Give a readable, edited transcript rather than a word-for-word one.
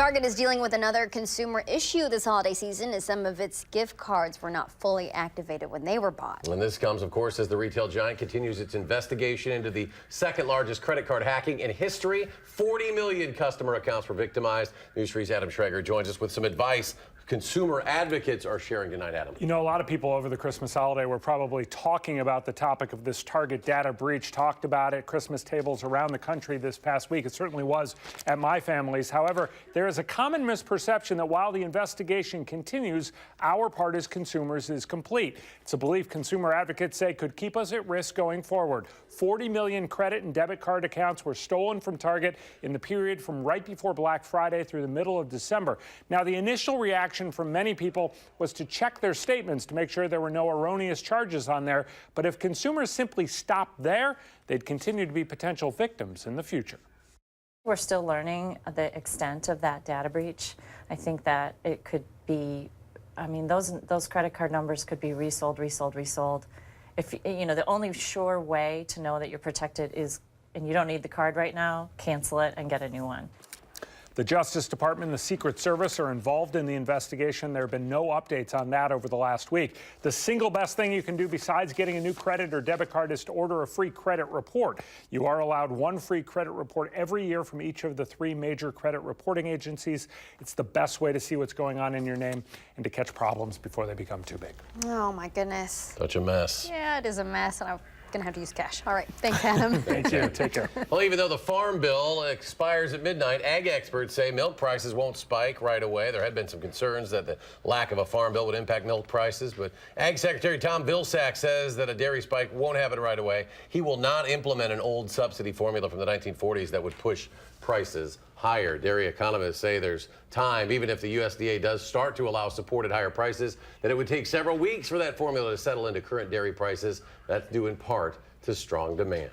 Target is dealing with another consumer issue this holiday season as some of its gift cards were not fully activated when they were bought. And this comes, of course, as the retail giant continues its investigation into the second largest credit card hacking in history. 40 million customer accounts were victimized. News 3's Adam Schrager joins us with some advice consumer advocates are sharing tonight, Adam. You know, a lot of people over the Christmas holiday were probably talking about the topic of this Target data breach, talked about it, Christmas tables around the country this past week. It certainly was at my family's. However, there is a common misperception that while the investigation continues, our part as consumers is complete. It's a belief consumer advocates say could keep us at risk going forward. 40 million credit and debit card accounts were stolen from Target in the period from right before Black Friday through the middle of December. Now, the initial reaction from many people was to check their statements to make sure there were no erroneous charges on there. But if consumers simply stopped there, they'd continue to be potential victims in the future. We're still learning the extent of that data breach. I think that it could be, I mean, those credit card numbers could be resold. If you know, the only sure way to know that you're protected is, and you don't need the card right now, cancel it and get a new one. The Justice Department and the Secret Service are involved in the investigation. There have been no updates on that over the last week. The single best thing you can do besides getting a new credit or debit card is to order a free credit report. You are allowed one free credit report every year from each of the 3 major credit reporting agencies. It's the best way to see what's going on in your name and to catch problems before they become too big. Oh, my goodness. Such a mess. Yeah, it is a mess, and I'm going to have to use cash. All right. Thanks, Adam. Thank you. Take care. Well, even though the farm bill expires at midnight, ag experts say milk prices won't spike right away. There had been some concerns that the lack of a farm bill would impact milk prices, but Ag Secretary Tom Vilsack says that a dairy spike won't happen right away. He will not implement an old subsidy formula from the 1940s that would push prices higher. Dairy economists say there's time, even if the USDA does start to allow support at higher prices, that it would take several weeks for that formula to settle into current dairy prices. That's due in part to strong demand.